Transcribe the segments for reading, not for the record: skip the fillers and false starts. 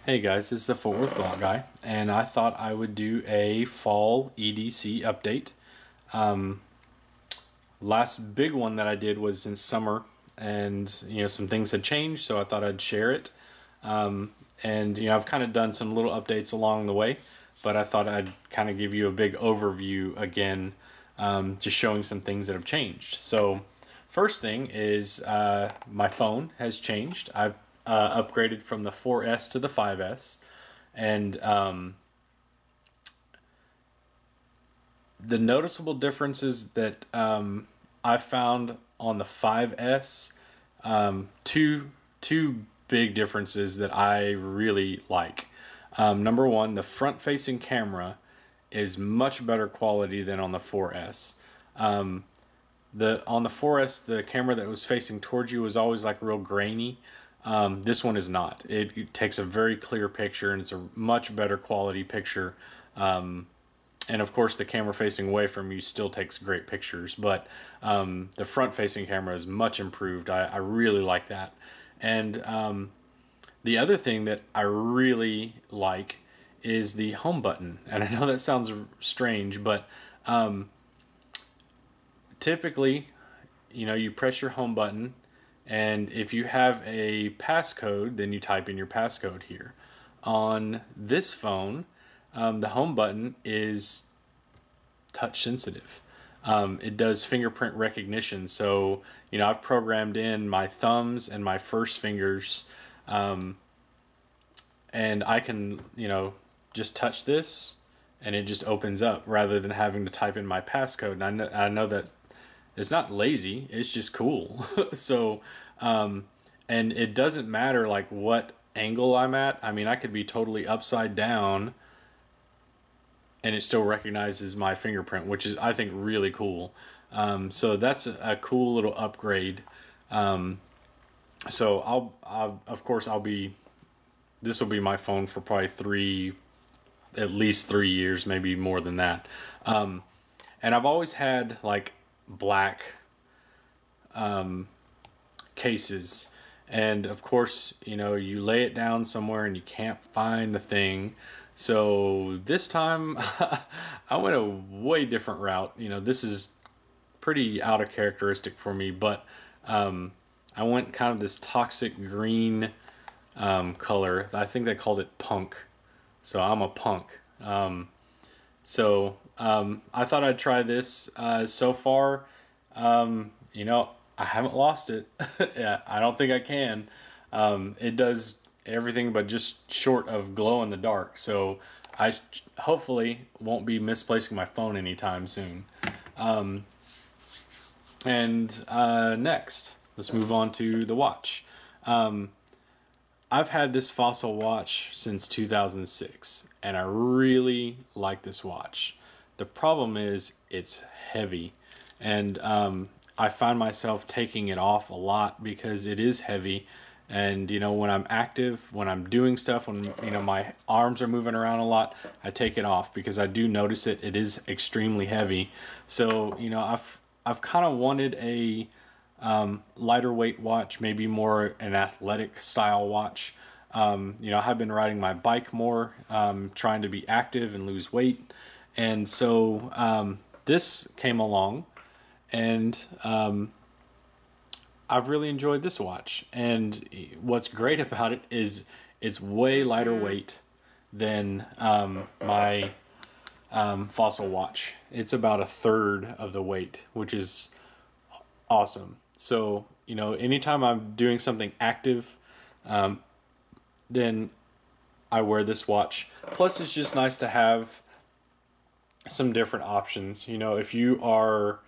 Hey guys, this is the Fort Worth Glock Guy, and I thought I would do a fall EDC update. Last big one that I did was in summer, and some things had changed, so I thought I'd share it. And I've kind of done some little updates along the way, but I thought I'd kind of give you a big overview again, just showing some things that have changed. So first thing is my phone has changed. I've upgraded from the 4S to the 5S, and the noticeable differences that I found on the 5S, two big differences that I really like. Number one, the front-facing camera is much better quality than on the 4S. On the 4S, the camera that was facing towards you was always like real grainy. This one is not. It takes a very clear picture, and it's a much better quality picture. And of course, the camera facing away from you still takes great pictures, but the front facing camera is much improved. I really like that. And the other thing that I really like is the home button. And I know that sounds strange, but typically, you press your home button, and if you have a passcode, then you type in your passcode here. On this phone, the home button is touch sensitive. It does fingerprint recognition. So, I've programmed in my thumbs and my first fingers, and I can, just touch this and it just opens up rather than having to type in my passcode. And I know that it's not lazy, it's just cool. So, and it doesn't matter like what angle I'm at. I mean, I could be totally upside down and it still recognizes my fingerprint, which is, I think, really cool. So that's a cool little upgrade. So of course, this will be my phone for probably at least 3 years, maybe more than that. And I've always had like black cases, and of course, you lay it down somewhere and you can't find the thing. So this time I went a way different route. This is pretty out of characteristic for me, but I went kind of this toxic green color. I think they called it punk. So I'm a punk. I thought I'd try this. So far, I haven't lost it. Yeah, I don't think I can. It does everything but just short of glow in the dark. So I hopefully won't be misplacing my phone anytime soon. Next, let's move on to the watch. I've had this Fossil watch since 2006, and I really like this watch. The problem is it's heavy, and I find myself taking it off a lot because it is heavy. And when I'm active, when I'm doing stuff, when my arms are moving around a lot, I take it off because I do notice it. It is extremely heavy. So I've kind of wanted a lighter weight watch, maybe more an athletic style watch. I've been riding my bike more, trying to be active and lose weight, and so this came along, and I've really enjoyed this watch. And what's great about it is it's way lighter weight than my Fossil watch. It's about a third of the weight, which is awesome. So, anytime I'm doing something active, then I wear this watch. Plus, it's just nice to have some different options. If you are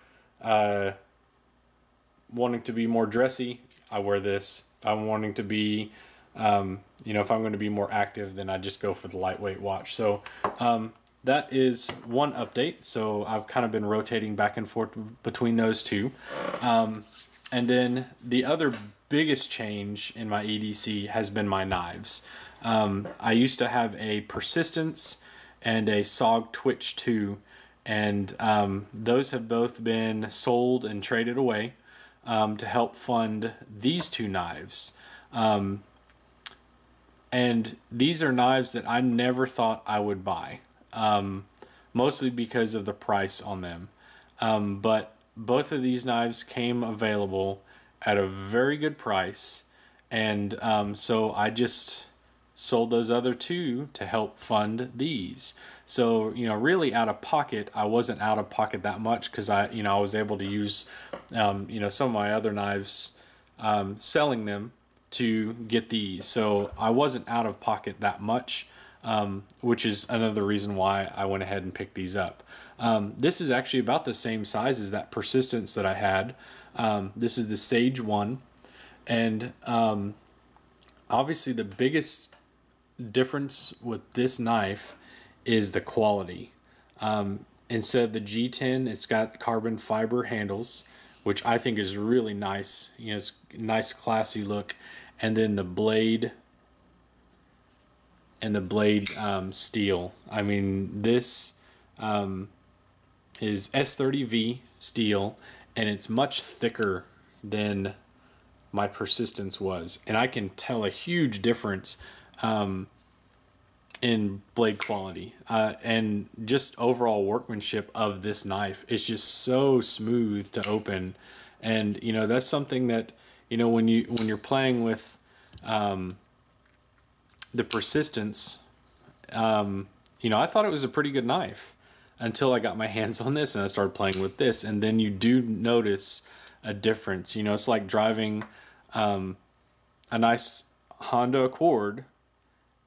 wanting to be more dressy, I wear this. If I'm wanting to be, if I'm going to be more active, then I just go for the lightweight watch. So that is one update. So I've kind of been rotating back and forth between those two. And then the other biggest change in my EDC has been my knives. I used to have a Persistence and a SOG Twitch 2, and those have both been sold and traded away to help fund these two knives. And these are knives that I never thought I would buy, mostly because of the price on them. But both of these knives came available at a very good price, and so I just sold those other two to help fund these. So, you know, really out of pocket, I wasn't out of pocket that much because I was able to use, you know, some of my other knives, selling them to get these. So I wasn't out of pocket that much, which is another reason why I went ahead and picked these up. This is actually about the same size as that Persistence that I had. This is the Sage 1, and obviously the biggest difference with this knife is the quality. Instead of the G10, it's got carbon fiber handles, which I think is really nice. You know, it's a nice classy look. And then the blade and the blade steel. I mean, this is S30V steel, and it's much thicker than my Persistence was, and I can tell a huge difference in blade quality and just overall workmanship of this knife. It's just so smooth to open, and you know, that's something that, you know, when you're playing with the Persistence, you know, I thought it was a pretty good knife until I got my hands on this and I started playing with this, and then you do notice a difference. You know, it's like driving a nice Honda Accord,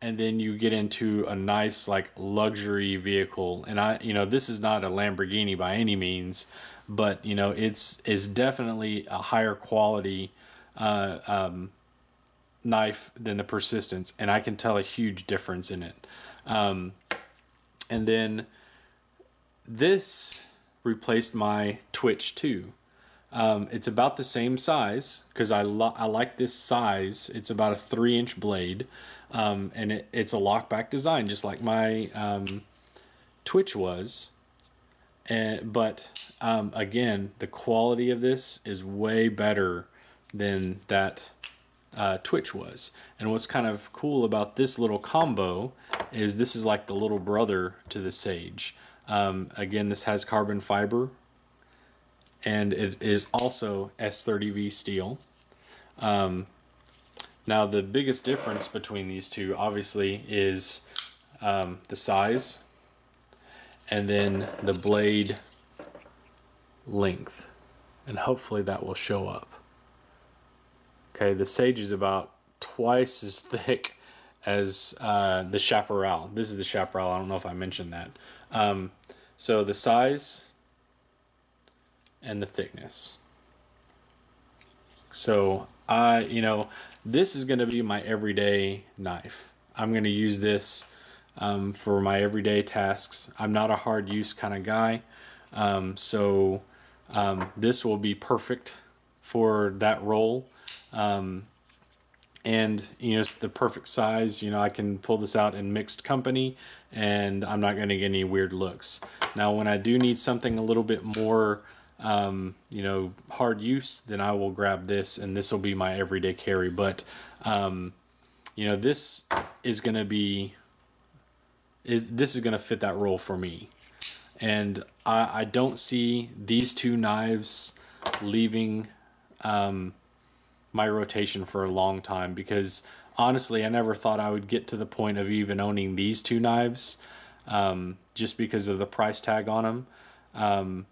and then you get into a nice like luxury vehicle. And you know, this is not a Lamborghini by any means, but you know, it's definitely a higher quality knife than the Persistence, and I can tell a huge difference in it. And then this replaced my Twitch 2. It's about the same size because I like this size. It's about a 3-inch blade, and it's a lockback design, just like my Twitch was. But again, the quality of this is way better than that Twitch was. And what's kind of cool about this little combo is this is like the little brother to the Sage. Again, this has carbon fiber, and it is also S30V steel. Now the biggest difference between these two obviously is the size, and then the blade length, and hopefully that will show up. Okay, the Sage is about twice as thick as the Chaparral. This is the Chaparral. I don't know if I mentioned that. So the size and the thickness. So you know, this is going to be my everyday knife. I'm going to use this for my everyday tasks. I'm not a hard use kind of guy, so this will be perfect for that role. And you know, it's the perfect size. You know, I can pull this out in mixed company and I'm not going to get any weird looks. Now when I do need something a little bit more you know, hard use, then I will grab this, and this will be my everyday carry. But you know, this is going to be this is going to fit that role for me, and I don't see these two knives leaving my rotation for a long time, because honestly I never thought I would get to the point of even owning these two knives, just because of the price tag on them.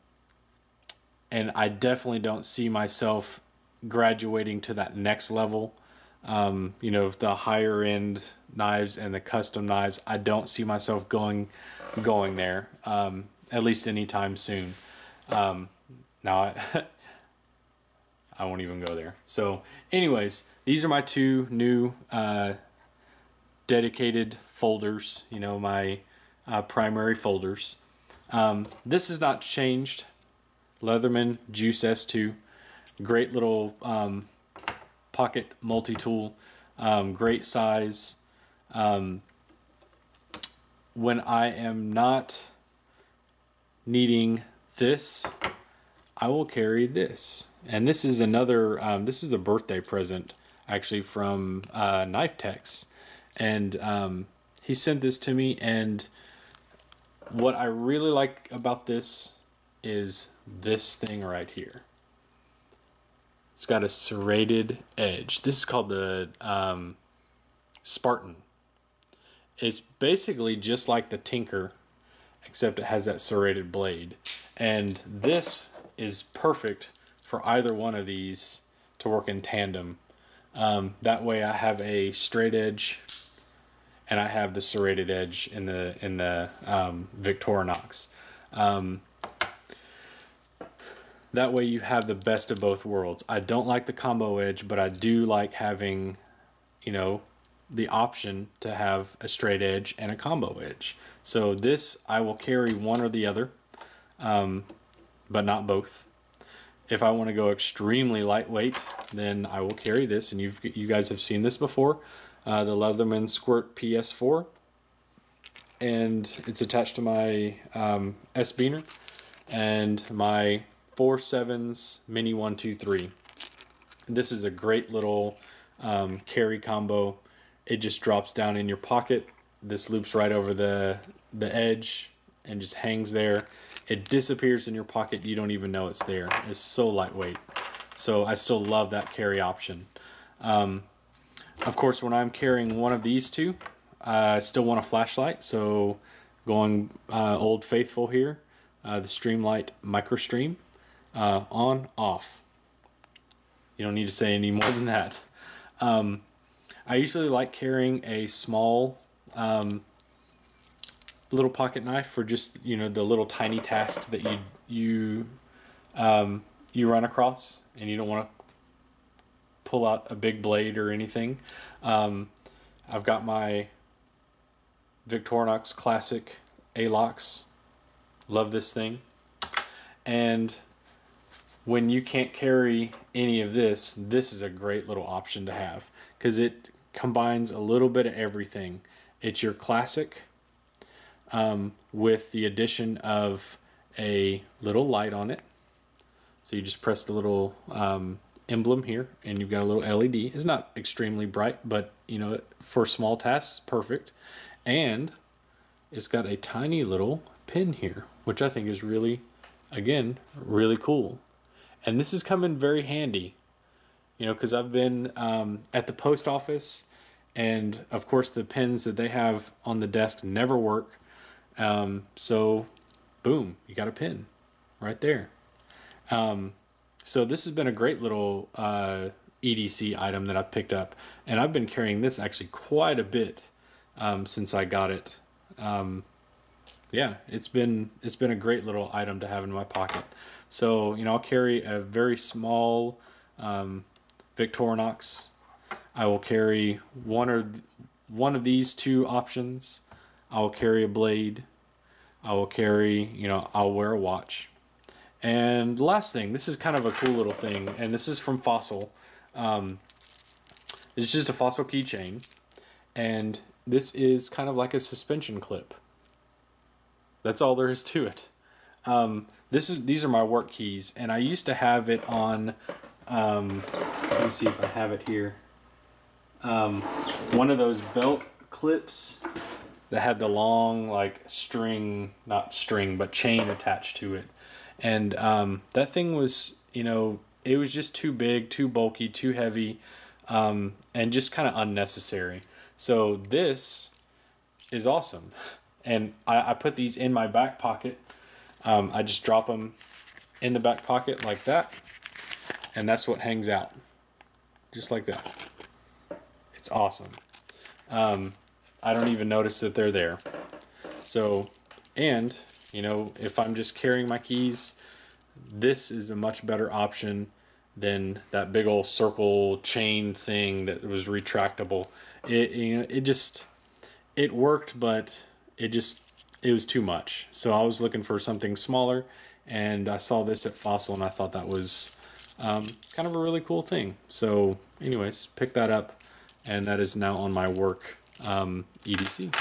And I definitely don't see myself graduating to that next level. You know, the higher end knives and the custom knives, I don't see myself going there, at least anytime soon. Now I won't even go there. So anyways, these are my two new dedicated folders, you know, my primary folders. This has not changed. Leatherman Juice S2, great little pocket multi-tool, great size. When I am not needing this, I will carry this. And this is another, this is the birthday present actually from Knife Techs. and he sent this to me, and what I really like about this is this thing right here. It's got a serrated edge. This is called the Spartan. It's basically just like the Tinker, except it has that serrated blade. And this is perfect for either one of these to work in tandem. That way I have a straight edge and I have the serrated edge in the Victorinox. That way you have the best of both worlds. I don't like the combo edge, but I do like having, you know, the option to have a straight edge and a combo edge. So this, I will carry one or the other, but not both. If I want to go extremely lightweight, then I will carry this, and you guys have seen this before, the Leatherman Squirt PS4, and it's attached to my S-Beaner and my 4.7's Mini 123. This is a great little carry combo. It just drops down in your pocket. This loops right over the edge and just hangs there. It disappears in your pocket. You don't even know it's there. It's so lightweight. So I still love that carry option. Of course, when I'm carrying one of these two, I still want a flashlight. So going Old Faithful here, the Streamlight MicroStream, on, off. You don't need to say any more than that. I usually like carrying a small little pocket knife for just, you know, the little tiny tasks that you run across, and you don't want to pull out a big blade or anything. I've got my Victorinox Classic A-Locks. Love this thing. And when you can't carry any of this, this is a great little option to have, because it combines a little bit of everything. It's your classic with the addition of a little light on it. So you just press the little emblem here and you've got a little LED. It's not extremely bright, but you know, for small tasks, perfect. And it's got a tiny little pin here, which I think is really, again, really cool. And this is coming very handy, you know, because I've been at the post office, and of course the pins that they have on the desk never work. So boom, you got a pin right there. So this has been a great little EDC item that I've picked up, and I've been carrying this actually quite a bit since I got it. Yeah, it's been a great little item to have in my pocket. So, you know, I'll carry a very small Victorinox. I will carry one of these two options. I will carry a blade. I will carry, you know, I'll wear a watch. And the last thing, this is kind of a cool little thing, and this is from Fossil. It's just a Fossil keychain, and this is kind of like a suspension clip. That's all there is to it. These are my work keys, and I used to have it on, let me see if I have it here, one of those belt clips that had the long, like, string, not string, but chain attached to it. And that thing was, you know, it was just too big, too bulky, too heavy, and just kind of unnecessary. So this is awesome. And I put these in my back pocket. I just drop them in the back pocket like that, and that's what hangs out, just like that. It's awesome. I don't even notice that they're there. So, and you know, if I'm just carrying my keys, this is a much better option than that big old circle chain thing that was retractable. It worked, but it was too much. So I was looking for something smaller, and I saw this at Fossil, and I thought that was kind of a really cool thing. So anyways, pick that up, and that is now on my work EDC.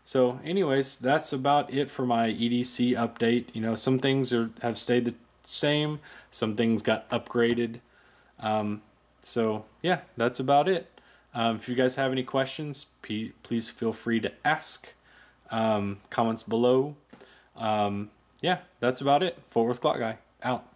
So anyways, that's about it for my EDC update. You know, some things have stayed the same, some things got upgraded. So yeah, that's about it. If you guys have any questions, please feel free to ask. Comments below. Yeah, that's about it. Fort Worth Clock Guy, out.